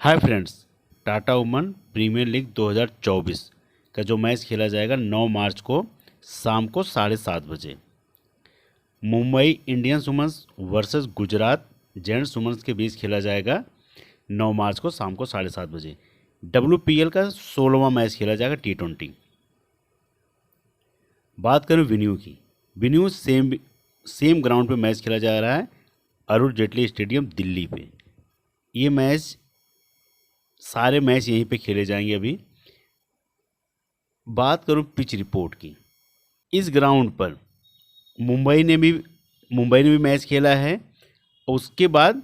Hi friends, Tata women premiere league 2024 का जो match खेला जाएगा 9 मार्च को शाम को 7:30 बजे Mumbai Indians women's versus Gujarat Giants women's के बीच खेला जाएगा 9 मार्च को शाम को 7:30 बजे। WPL का 16वां मैच खेला जाएगा T20। बात करें वेन्यू की, वेन्यू सेम ग्राउंड पे मैच खेला जा रहा है, अरुण जेटली स्टेडियम दिल्ली पे। ये मैच सारे मैच यहीं पे खेले जाएंगे। अभी बात करूं पिच रिपोर्ट की, इस ग्राउंड पर मुंबई ने भी मैच खेला है और उसके बाद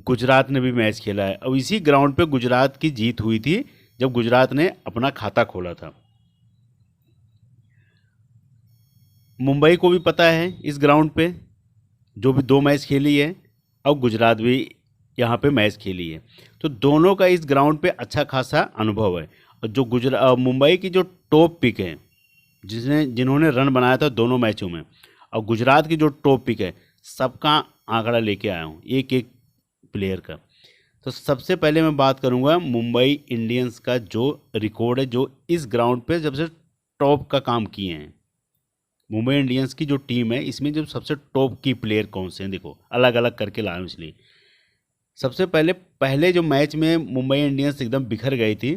गुजरात ने भी मैच खेला है और इसी ग्राउंड पे गुजरात की जीत हुई थी जब गुजरात ने अपना खाता खोला था। मुंबई को भी पता है इस ग्राउंड पे जो भी 2 मैच खेली है और गुजरात भी यहाँ पे मैच खेली है, तो दोनों का इस ग्राउंड पे अच्छा खासा अनुभव है। और जो मुंबई की जो टॉप पिक है जिन्होंने रन बनाया था दोनों मैचों में, और गुजरात की जो टॉप पिक है, सबका आंकड़ा लेके आया हूँ एक एक प्लेयर का। तो सबसे पहले मैं बात करूँगा मुंबई इंडियंस का जो रिकॉर्ड है, जो इस ग्राउंड पे जब से टॉप का काम किए हैं। मुंबई इंडियंस की जो टीम है इसमें जो सबसे टॉप की प्लेयर कौन से हैं, देखो अलग अलग करके लाया हूँ इसलिए। सबसे पहले जो मैच में मुंबई इंडियंस एकदम बिखर गई थी,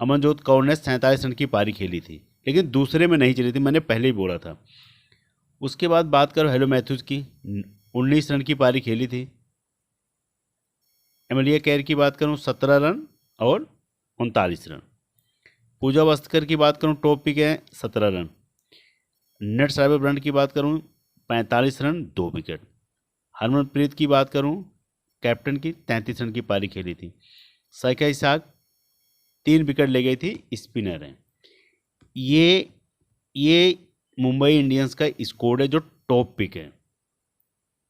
अमनजोत कौर ने 47 रन की पारी खेली थी, लेकिन दूसरे में नहीं चली थी, मैंने पहले ही बोला था। उसके बाद बात करो हेलो मैथ्यूज की, 19 रन की पारी खेली थी। एमलिया कैर की बात करूं 17 रन और 39 रन। पूजा वस्कर की बात करूं टॉप पिक है 17 रन। नेट साइबर ब्रंट की बात करूं 45 रन 2 विकेट। हरमनप्रीत की बात करूं कैप्टन की 33 रन की पारी खेली थी। साइका इसाक 3 विकेट ले गई थी, स्पिनर हैं। ये मुंबई इंडियंस का स्कोर है जो टॉप पिक है,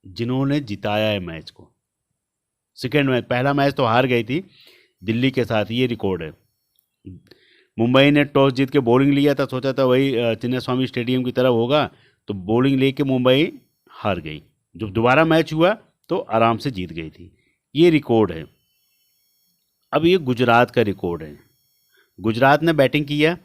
जिन्होंने जिताया है मैच को। सेकेंड मैच, पहला मैच तो हार गई थी दिल्ली के साथ, ये रिकॉर्ड है। मुंबई ने टॉस जीत के बॉलिंग लिया था, सोचा था वही चिन्नास्वामी स्टेडियम की तरफ होगा, तो बॉलिंग लेके मुंबई हार गई। जब दोबारा मैच हुआ तो आराम से जीत गई थी। ये रिकॉर्ड है। अब ये गुजरात का रिकॉर्ड है। गुजरात ने बैटिंग किया,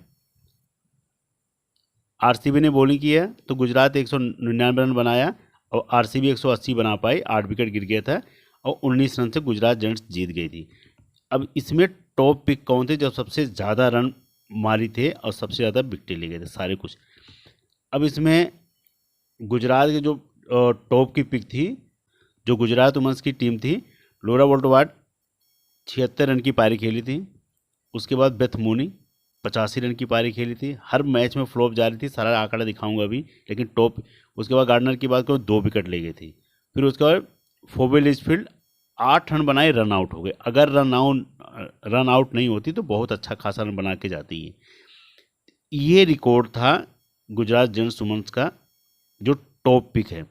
आरसीबी ने बॉलिंग किया, तो गुजरात 199 रन बनाया और आरसीबी 180 बना पाई, 8 विकेट गिर गया था और 19 रन से गुजरात जेंट्स जीत गई थी। अब इसमें टॉप पिक कौन थे जो सबसे ज़्यादा रन मारी थे और सबसे ज़्यादा विकेटें ले गए थे सारे कुछ। अब इसमें गुजरात के जो टॉप की पिक थी, जो गुजरात वुमेन्स की टीम थी, लोरा वोल्टवाड 76 रन की पारी खेली थी। उसके बाद बेथ मूनी 85 रन की पारी खेली थी। हर मैच में फ्लॉप जा रही थी, सारा आंकड़ा दिखाऊंगा अभी, लेकिन टॉप। उसके बाद गार्डनर की बात करो 2 विकेट ले गई थी। फिर उसके बाद फोबे लिचफील्ड 8 रन बनाए, रन आउट हो गए। अगर रन आउट नहीं होती तो बहुत अच्छा खासा रन बना के जाती है। ये रिकॉर्ड था गुजरात जेंट्स वुमेन्स का जो टॉप पिक है,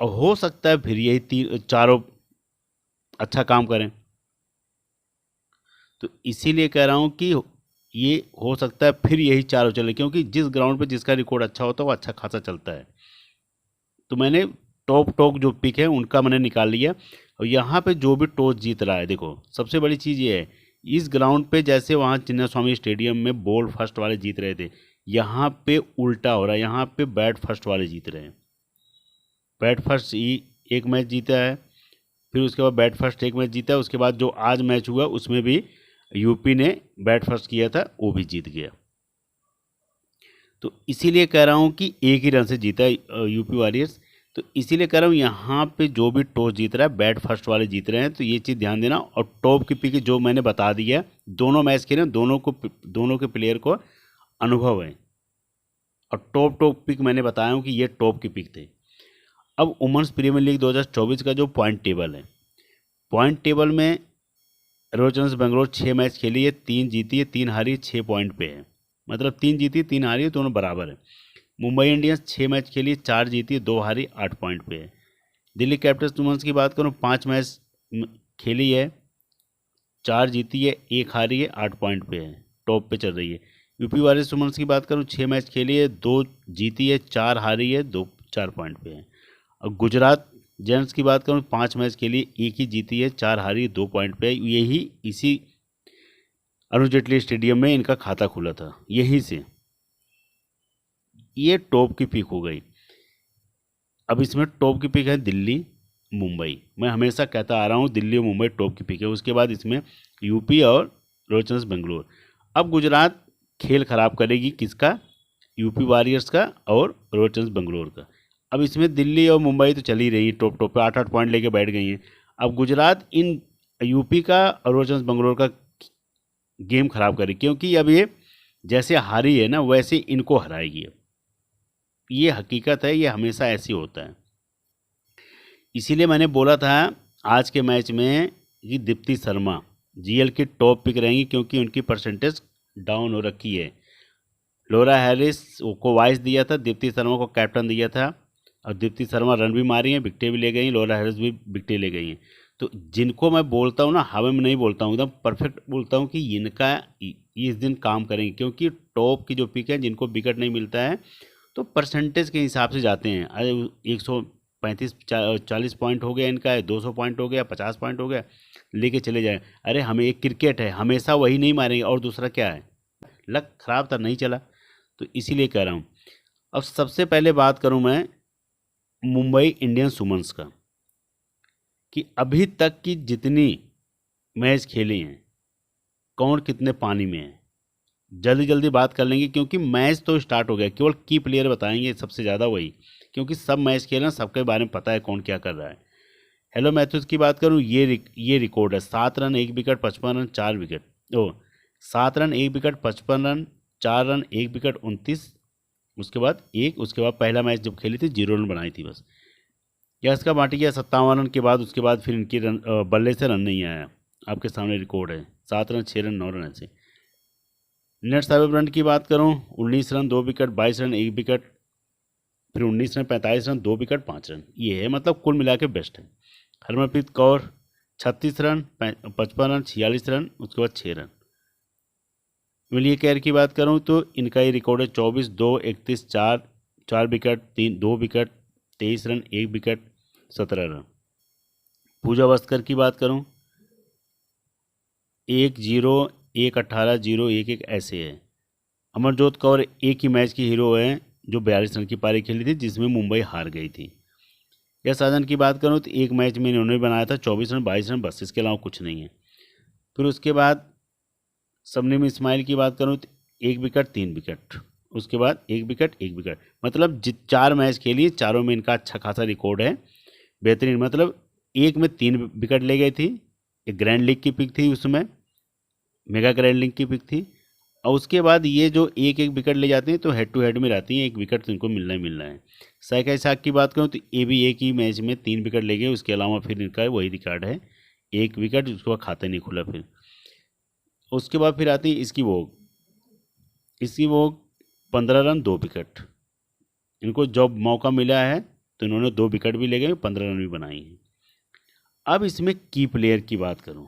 और हो सकता है फिर यही चारों अच्छा काम करें। तो इसीलिए कह रहा हूँ कि ये हो सकता है फिर यही चारों चले, क्योंकि जिस ग्राउंड पे जिसका रिकॉर्ड अच्छा होता है वो अच्छा खासा चलता है। तो मैंने टॉप जो पिक है उनका मैंने निकाल लिया। और यहाँ पे जो भी टॉस जीत रहा है, देखो सबसे बड़ी चीज़ ये है, इस ग्राउंड पे जैसे वहाँ चिन्नास्वामी स्टेडियम में बॉल फर्स्ट वाले जीत रहे थे, यहाँ पे उल्टा हो रहा है। यहाँ पे बैट फर्स्ट वाले जीत रहे हैं। बैट फर्स्ट एक मैच जीता है, फिर उसके बाद बैट फर्स्ट एक मैच जीता है। उसके बाद जो आज मैच हुआ उसमें भी यूपी ने बैट फर्स्ट किया था, वो भी जीत गया। तो इसीलिए कह रहा हूँ कि एक ही रन से जीता है यूपी वॉरियर्स। तो इसीलिए कह रहा हूँ यहाँ पे जो भी टॉस जीत रहा है बैट फर्स्ट वाले जीत रहे हैं, तो ये चीज़ ध्यान देना। और टॉप की पिक जो मैंने बता दिया, दोनों मैच खेले, दोनों के प्लेयर को अनुभव है। और टॉप पिक मैंने बताया हूँ कि ये टॉप की पिक थे। अब वुमेन्स प्रीमियर लीग 2024 का जो पॉइंट टेबल है, पॉइंट टेबल में रॉयल चैलेंजर्स बेंगलोर 6 मैच खेली है, 3 जीती है 3 हारी, 6 पॉइंट पे है। मतलब 3 जीती 3 हारी, दोनों बराबर है। मुंबई इंडियंस 6 मैच खेली है, 4 जीती 2 हारी, 8 पॉइंट पे है। दिल्ली कैपिटल्स वुमेन्स की बात करूँ 5 मैच खेली है, 4 जीती है 1 हारी है, 8 पॉइंट पे है, टॉप पे चल रही है। यूपी वॉरियर्स वुमेन्स की बात करूँ 6 मैच खेली है, 2 जीती है 4 हारी है, 4 पॉइंट पे है। और गुजरात जेंट्स की बात करूँ 5 मैच के लिए एक ही जीती है, 4 हारी, 2 पॉइंट पे। यही इसी अरुण जेटली स्टेडियम में इनका खाता खुला था, यहीं से। ये टॉप की पिक हो गई। अब इसमें टॉप की पिक है दिल्ली मुंबई। मैं हमेशा कहता आ रहा हूँ दिल्ली और मुंबई टॉप की पिक है। उसके बाद इसमें यूपी और रॉयल चैलेंजर्स बेंगलोर। अब गुजरात खेल खराब करेगी किसका? यूपी वॉरियर्स का और रॉयल चैलेंजर्स बेंगलोर का। अब इसमें दिल्ली और मुंबई तो चल ही रही है, टॉप टॉप पे 8-8 पॉइंट लेके बैठ गई हैं। अब गुजरात इन यूपी का और रॉयल चैलेंजर्स बेंगलोर का गेम खराब करेगी, क्योंकि अब ये जैसे हारी है ना वैसे इनको हराएगी। अब ये हकीकत है, ये हमेशा ऐसी होता है। इसीलिए मैंने बोला था आज के मैच में कि दीप्ति शर्मा जीएल की टॉप पिक रहेंगी, क्योंकि उनकी परसेंटेज डाउन हो रखी है। लोरा हैरिस को वाइस दिया था, दीप्ति शर्मा को कैप्टन दिया था, और दीप्ति शर्मा रन भी मारी हैं, विकेटें भी ले गई, लोरा हैरिस भी विकेटें ले गई हैं। तो जिनको मैं बोलता हूँ ना, हवा में नहीं बोलता हूँ, एकदम परफेक्ट बोलता हूँ कि इनका इस दिन काम करेंगे, क्योंकि टॉप की जो पिक है जिनको विकेट नहीं मिलता है तो परसेंटेज के हिसाब से जाते हैं। अरे 135-40 पॉइंट हो गया इनका है, 200 पॉइंट हो गया, 50 पॉइंट हो गया, लेके चले जाए। अरे हमें एक क्रिकेट है, हमेशा वही नहीं मारेंगे, और दूसरा क्या है, लक खराब था नहीं चला, तो इसीलिए कह रहा हूँ। अब सबसे पहले बात करूँ मैं मुंबई इंडियंस वुमेन्स का, कि अभी तक की जितनी मैच खेली हैं कौन कितने पानी में है, जल्दी जल्दी बात कर लेंगे, क्योंकि मैच तो स्टार्ट हो गया। केवल की प्लेयर बताएंगे सबसे ज़्यादा वही, क्योंकि सब मैच खेलना, सबके बारे में पता है कौन क्या कर रहा है। हेलो मैथ्यूज की बात करूँ, ये रिकॉर्ड है 7 run 1 wicket 55 run 4 wicket. 7 run 1 wicket 55 run 4 run 1 wicket 29। उसके बाद पहला मैच जब खेली थी 0 रन बनाई थी बस। यस्का भाटिया 57 रन के बाद उसके बाद फिर इनकी बल्ले से रन नहीं आया। आपके सामने रिकॉर्ड है 7 रन 6 रन 9 रन ऐसे। नेट सर्वे रन की बात करूं 19 रन 2 विकेट 22 रन 1 विकेट, फिर 19 रन 45 रन 2 विकेट 5 रन। ये है मतलब कुल मिला के बेस्ट है। Harmanpreet Kaur 36 run 55 run 46 run, उसके बाद 6 रन। विलियर केयर की बात करूं तो इनका ये रिकॉर्ड है 24 2 31 4 4 wicket 3 2 wicket 23 run 1 wicket 17 run. Pooja Vastrakar की बात करूं 1-0 1-18 0-1-1 ऐसे है। अमरजोत कौर एक ही मैच की हीरो है जो 42 रन की पारी खेली थी, जिसमें मुंबई हार गई थी। यह साधन की बात करूं तो एक मैच में इन्होंने बनाया था 24 रन 22 रन बस, इसके अलावा कुछ नहीं है। फिर उसके बाद सबनीम इस्माइल की बात करूं तो 1 विकेट 3 विकेट, उसके बाद 1 विकेट 1 विकेट, मतलब 4 मैच खेली, चारों में इनका अच्छा खासा रिकॉर्ड है, बेहतरीन। मतलब एक में 3 विकेट ले गई थी, एक ग्रैंड लीग की पिक थी, उसमें मेगा ग्रैंड लीग की पिक थी, और उसके बाद ये जो एक एक विकेट ले जाती हैं तो हेड टू हेड में रहती हैं, एक विकेट तो इनको मिलना ही मिलना है। साइका इसाक की बात करूँ तो ये भी एक ही मैच में 3 विकेट ले गए, उसके अलावा फिर इनका वही रिकॉर्ड है 1 विकेट, उसके बाद खाता नहीं खुला। फिर उसके बाद फिर आती है इसकी वो 15 रन 2 विकेट। इनको जब मौका मिला है तो इन्होंने 2 विकेट भी ले गए, 15 रन भी बनाई हैं। अब इसमें की प्लेयर की बात करूं,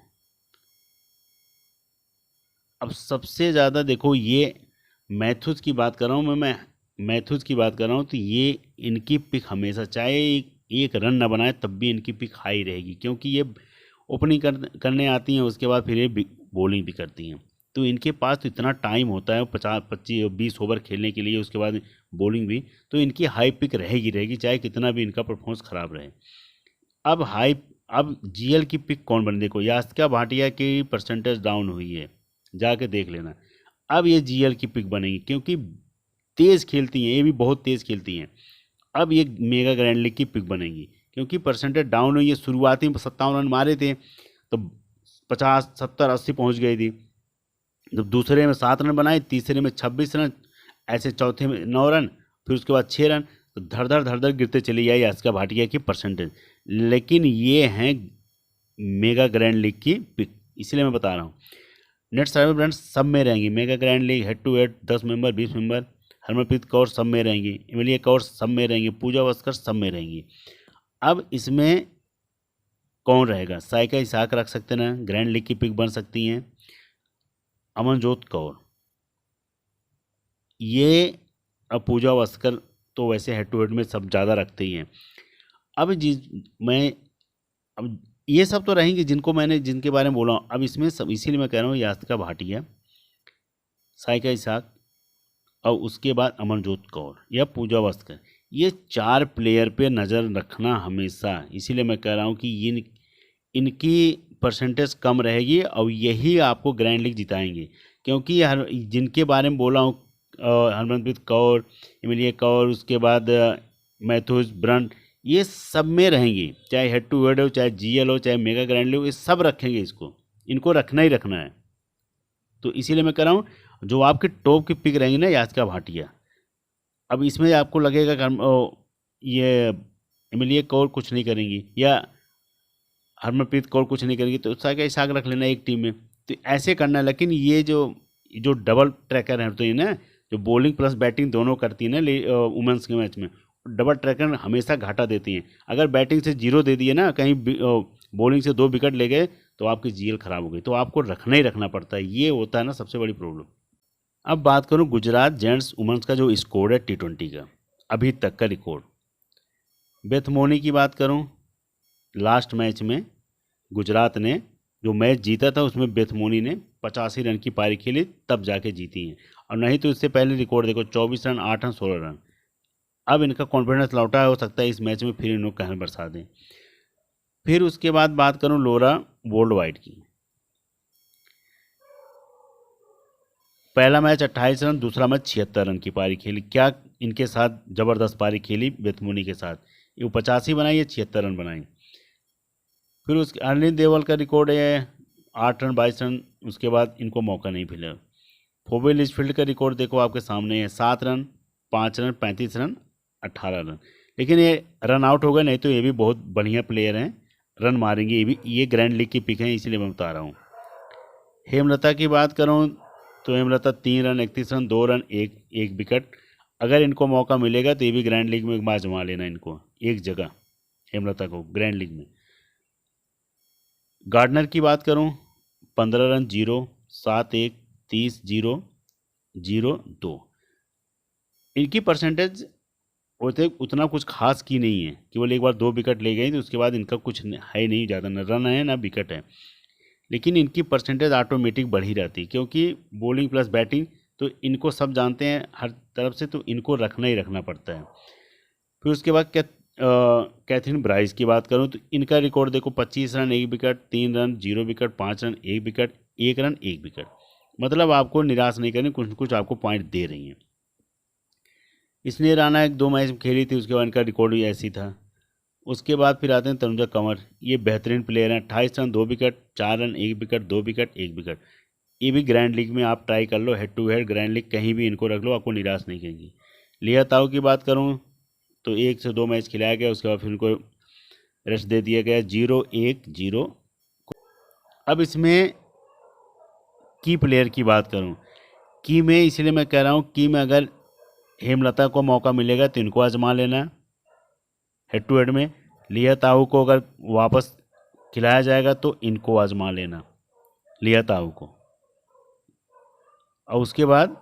अब सबसे ज़्यादा देखो ये मैथ्यूज की बात कर रहा हूँ मैं मैथ्यूज की बात कर रहा हूँ, तो ये इनकी पिक हमेशा चाहे एक रन ना बनाए तब भी इनकी पिक हाई रहेगी, क्योंकि ये ओपनिंग करने आती हैं, उसके बाद फिर ये बॉलिंग भी करती हैं। तो इनके पास तो इतना टाइम होता है 50-25-20 ओवर खेलने के लिए, उसके बाद बॉलिंग भी, तो इनकी हाई पिक रहेगी चाहे कितना भी इनका परफॉर्मेंस ख़राब रहे। अब जीएल की पिक कौन बने, देखो यास्का भाटिया की परसेंटेज डाउन हुई है, जाके देख लेना। अब ये जीएल की पिक बनेगी, क्योंकि तेज़ खेलती हैं, ये भी बहुत तेज़ खेलती हैं। अब ये मेगा ग्रैंड लीग की पिक बनेगी, क्योंकि परसेंटेज डाउन हुई है। शुरुआती में 57 रन मारे थे तो 50 70 80 पहुंच गई थी, जब दूसरे में 7 रन बनाए, तीसरे में 26 रन, ऐसे चौथे में 9 रन, फिर उसके बाद 6 रन, तो धड़ धड़ गिरते चली आई यास्का भाटिया की परसेंटेज। लेकिन ये हैं मेगा ग्रैंड लीग की पिक, इसलिए मैं बता रहा हूँ। नेट सर्वे ब्रांड सब में रहेंगी, mega grand league head to head 10 member 20 member, Harmanpreet Kaur सब में रहेंगी, इमलिया कौर सब में रहेंगी, पूजा वस्कर सब में रहेंगी। अब इसमें कौन रहेगा, साइका इसाक रख सकते ना, ग्रैंड लीग की पिक बन सकती हैं। अमनजोत कौर, ये अब पूजा वस्कर तो वैसे हेड टू हेड में सब ज़्यादा रखते ही हैं। अब मैं अब ये सब तो रहेंगे जिनके बारे में बोला हूँ। अब इसमें सब इसीलिए मैं कह रहा हूँ यास्का भाटिया, साइका इसाक और उसके बाद अमनजोत कौर या पूजा वस्त्र, ये 4 प्लेयर पे नज़र रखना हमेशा। इसीलिए मैं कह रहा हूँ कि इनकी परसेंटेज कम रहेगी और यही आपको ग्रैंड लीग जिताएंगे। क्योंकि जिनके बारे में बोला हूँ, हरमनप्रीत कौर, एमिलिया कौर, उसके बाद मैथ्यूज ब्रंट, ये सब में रहेंगे, चाहे हेड टू हेड हो, चाहे जीएल हो, चाहे मेगा ग्रैंड लीग हो, ये सब रखेंगे। इनको रखना ही रखना है। तो इसीलिए मैं कह रहा हूँ जो आपके टॉप की पिक रहेंगी ना यास्का भाटिया, अब इसमें आपको लगेगा कि ये एमिलिया कौर कुछ नहीं करेंगी या हरमनप्रीत कौर कुछ नहीं करेंगी, तो साइका इसाक रख लेना एक टीम में। तो ऐसे करना है। लेकिन ये जो डबल ट्रैकर है, तो ये ना जो बॉलिंग प्लस बैटिंग दोनों करती है ना वुमेंस के मैच में, डबल ट्रैकर हमेशा घाटा देती हैं। अगर बैटिंग से 0 दे दिए ना, कहीं बॉलिंग से 2 विकेट ले गए, तो आपकी जीएल खराब हो गई। तो आपको रखना ही रखना पड़ता है, ये होता है ना सबसे बड़ी प्रॉब्लम। अब बात करूं गुजरात जेंट्स वुमेंस का जो स्कोर है T20 का अभी तक का रिकॉर्ड, बेथमोनी की बात करूं, लास्ट मैच में गुजरात ने जो मैच जीता था उसमें बेथमोनी ने 85 रन की पारी खेली, तब जाके जीती हैं। और नहीं तो इससे पहले रिकॉर्ड देखो, 24 रन, 8 रन, 16 रन। अब इनका कॉन्फिडेंस लौटा है, हो सकता है इस मैच में फिर इन्होंने कहर बरसा दें। फिर उसके बाद बात करूं लोरा वर्ल्ड वाइड की, पहला मैच 28 रन, दूसरा मैच 76 रन की पारी खेली। क्या इनके साथ ज़बरदस्त पारी खेली बेथमुनी के साथ, ये 85 बनाई है, 76 रन बनाई। फिर उसके अनिल देवल का रिकॉर्ड है 8 रन, 22 रन, उसके बाद इनको मौका नहीं मिला। फोबे लिचफील्ड का रिकॉर्ड देखो आपके सामने है, 7 रन, 5 रन, 35 रन, 18 रन। लेकिन ये रन आउट हो गए, नहीं तो ये भी बहुत बढ़िया प्लेयर हैं, रन मारेंगे ये भी। ये ग्रैंड लीग की पिक है, इसीलिए मैं बता रहा हूँ। हेमलता की बात करूँ तो हेमलता 3 रन, 31 रन, 2 रन, एक विकेट। अगर इनको मौका मिलेगा तो ये भी ग्रैंड लीग में एक बार आजमा लेना इनको, एक जगह हेमलता को ग्रैंड लीग में। गार्डनर की बात करूं, 15 रन, 0, 7, 1, 30, 0, 0, 2। इनकी परसेंटेज होते उतना कुछ खास की नहीं है, केवल एक बार 2 विकेट ले गई, तो उसके बाद इनका कुछ है नहीं ज़्यादा, न रन है ना विकेट है। लेकिन इनकी परसेंटेज ऑटोमेटिक बढ़ ही जाती है, क्योंकि बॉलिंग प्लस बैटिंग तो इनको सब जानते हैं हर तरफ से, तो इनको रखना ही रखना पड़ता है। फिर उसके बाद कैथरीन ब्राइस की बात करूं तो इनका रिकॉर्ड देखो, 25 run, 1 wicket, 3 run, 0 wicket, 5 run, 1 wicket, 1 run, 1 wicket. मतलब आपको निराश नहीं करनी, कुछ न कुछ आपको पॉइंट दे रही हैं। इसने राणा 1-2 मैच खेली थी, उसके बाद इनका रिकॉर्ड भी ऐसी था। उसके बाद फिर आते हैं तनुजा कंवर, ये बेहतरीन प्लेयर हैं, 28 run, 2 wicket, 4 run, 1 wicket, 2 wicket, 1 wicket. ये भी ग्रैंड लीग में आप ट्राई कर लो, head to head grand league कहीं भी इनको रख लो, आपको निराश नहीं करेंगी। लिया ताऊ की बात करूँ तो 1 से 2 मैच खिलाया गया, उसके बाद फिर उनको रेस्ट दे दिया गया, 0-1-0। अब इसमें की प्लेयर की बात करूं, की में इसलिए मैं कह रहा हूं, की में अगर हेमलता को मौका मिलेगा तो इनको आजमा लेना हेड टू हेड में। लिया ताऊ को अगर वापस खिलाया जाएगा तो इनको आजमा लेना, लिया ताऊ को। और उसके बाद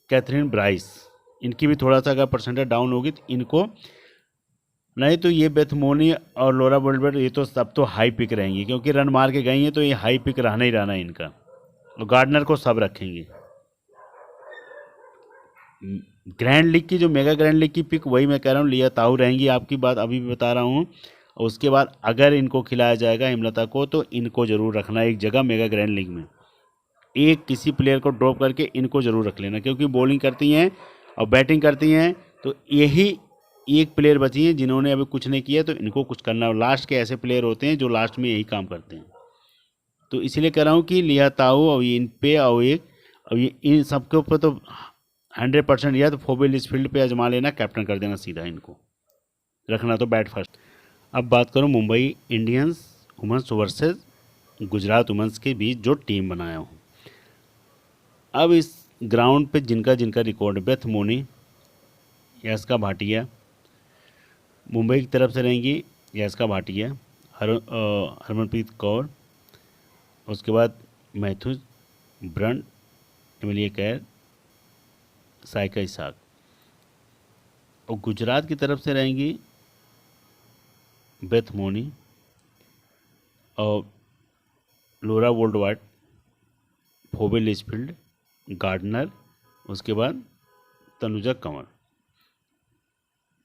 कैथरीन ब्राइस, इनकी भी थोड़ा सा अगर परसेंटेज डाउन होगी तो इनको, नहीं तो ये बेथमोनी और लोरा वोल्डबर्ट ये तो सब तो हाई पिक रहेंगी, क्योंकि रन मार के गई हैं, तो ये हाई पिक रहना ही रहना है इनका। और गार्डनर को सब रखेंगे। ग्रैंड लीग की जो मेगा ग्रैंड लीग की पिक, वही मैं कह रहा हूँ, लिया ताऊ रहेंगी, आपकी बात अभी भी बता रहा हूँ। और उसके बाद अगर इनको खिलाया जाएगा हेमलता को, तो इनको ज़रूर रखना एक जगह मेगा ग्रैंड लीग में। एक किसी प्लेयर को ड्रॉप करके इनको ज़रूर रख लेना, क्योंकि बॉलिंग करती हैं और बैटिंग करती हैं, तो यही एक प्लेयर बची हैं जिन्होंने अभी कुछ नहीं किया, तो इनको कुछ करना है। लास्ट के ऐसे प्लेयर होते हैं जो लास्ट में यही काम करते हैं। तो इसलिए कह रहा हूँ कि लिया ताऊ और इन पे और ये इन सबके ऊपर तो 100% या तो फोबिल इस फील्ड पे आजमा लेना, कैप्टन कर देना सीधा, इनको रखना तो बैट फर्स्ट। अब बात करूँ Mumbai Indians women's versus Gujarat women's के बीच जो टीम बनाया हूँ। अब इस ग्राउंड पे जिनका जिनका record, Beth Mooney, Yastika Bhatia Mumbai की तरफ से रहेंगी, यास्का भाटिया, हरमनप्रीत कौर, उसके बाद मैथ्यूज ब्रंट, एमिलिया कैर, साइका इसाक। और गुजरात की तरफ से रहेंगी बेथ मोनी और लोरा वोल्डवार्ड, फोबे लिचफील्ड, गार्डनर, उसके बाद तनुजा कंवर।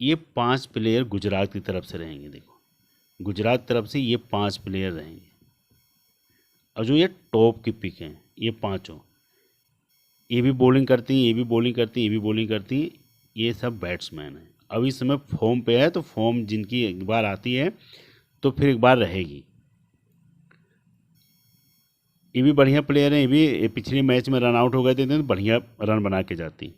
ये 5 प्लेयर गुजरात की तरफ से रहेंगे। देखो, गुजरात तरफ से ये 5 प्लेयर रहेंगे। और जो ये टॉप की पिक हैं, ये पांचों, ये भी बॉलिंग करती हैं, ये भी बॉलिंग करती हैं, ये भी बॉलिंग करती हैं। ये सब बैट्समैन हैं। अब इस समय फॉर्म पे है, तो फॉर्म जिनकी एक बार आती है तो फिर एक बार रहेगी। ये भी बढ़िया प्लेयर हैं। ये भी पिछले मैच में रन आउट हो गए थे तो बढ़िया रन बना के जाती।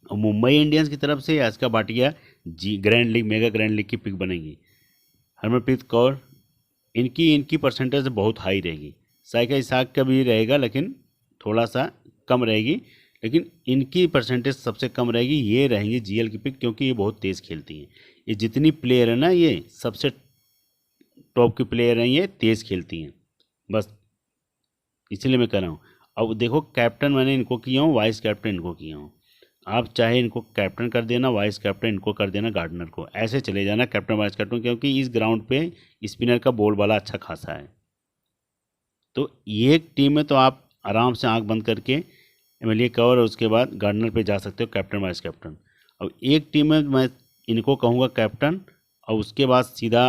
और मुंबई इंडियंस की तरफ से Yastika Bhatia ji grand league, mega grand league की पिक बनेगी। हरमनप्रीत कौर, इनकी परसेंटेज बहुत हाई रहेगी। साइका इसाक का भी रहेगा लेकिन थोड़ा सा कम रहेगी, लेकिन इनकी परसेंटेज सबसे कम रहेगी। ये रहेंगी जीएल की पिक, क्योंकि ये बहुत तेज़ खेलती हैं। ये जितनी प्लेयर है ना, ये सबसे टॉप की प्लेयर हैं, ये तेज़ खेलती हैं, बस इसलिए मैं कह रहा हूँ। अब देखो, कैप्टन मैंने इनको किया हूँ, वाइस कैप्टन इनको किया हूँ। आप चाहे इनको कैप्टन कर देना, वाइस कैप्टन इनको कर देना, गार्डनर को, ऐसे चले जाना कैप्टन वाइस कैप्टन, क्योंकि इस ग्राउंड पे स्पिनर का बॉल वाला अच्छा खासा है। तो ये टीम में तो आप आराम से आंख बंद करके एमएलए कवर और उसके बाद गार्डनर पे जा सकते हो, कैप्टन वाइस कैप्टन। अब एक टीम में मैं इनको कहूँगा कैप्टन, और उसके बाद सीधा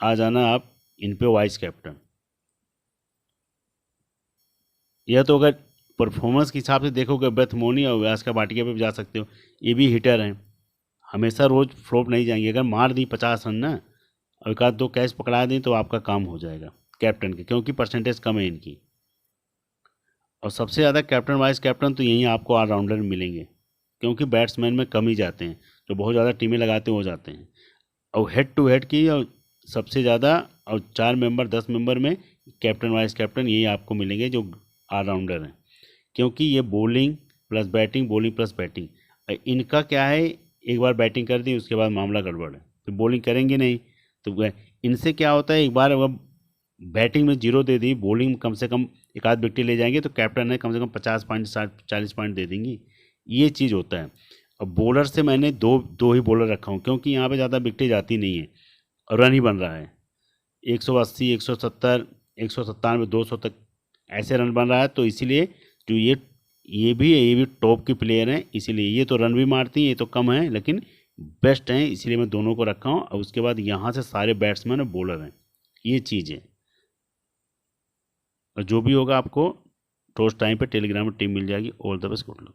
आ जाना आप इन पे वाइस कैप्टन। यह तो अगर परफॉर्मेंस के हिसाब से देखोगे, बेथ मोनी और यास्का भाटिया पे भी जा सकते हो। ये भी हिटर हैं, हमेशा रोज़ फ्लॉप नहीं जाएंगे। अगर मार दी 50 रन ना, और एक आध दो कैच पकड़ा दी, तो आपका काम हो जाएगा कैप्टन के, क्योंकि परसेंटेज कम है इनकी। और सबसे ज़्यादा कैप्टन वाइस कैप्टन तो यहीं आपको ऑलराउंडर मिलेंगे, क्योंकि बैट्समैन में कम ही जाते हैं, जो बहुत ज़्यादा टीमें लगाते हो जाते हैं। और हेड टू हेड की और सबसे ज़्यादा, और 4 मेंबर 10 मेंबर में कैप्टन वाइस कैप्टन यही आपको मिलेंगे जो ऑलराउंडर हैं, क्योंकि ये bowling plus batting, bowling plus batting. इनका क्या है, एक बार बैटिंग कर दी उसके बाद मामला गड़बड़ है, तो बॉलिंग करेंगे नहीं। तो इनसे क्या होता है, एक बार अगर बैटिंग में 0 दे दी, बॉलिंग में कम से कम एक आध विकेट ले जाएंगे, तो कैप्टन है कम से कम 50 पॉइंट 40 पॉइंट दे देंगी। ये चीज़ होता है। और बॉलर से मैंने दो दो ही बॉलर रखा हूँ, क्योंकि यहाँ पे ज़्यादा विकेटें जाती नहीं है और रन ही बन रहा है। 180, 170, 197, 200 तक ऐसे रन बन रहा है। तो इसीलिए जो ये भी टॉप की प्लेयर हैं, इसीलिए ये तो रन भी मारती हैं, ये तो कम है लेकिन बेस्ट हैं, इसीलिए मैं दोनों को रखा हूँ। और उसके बाद यहाँ से सारे बैट्समैन और बॉलर हैं, ये चीज़ है। और जो भी होगा आपको टॉस टाइम पे टेलीग्राम में टीम मिल जाएगी। All the best, good luck.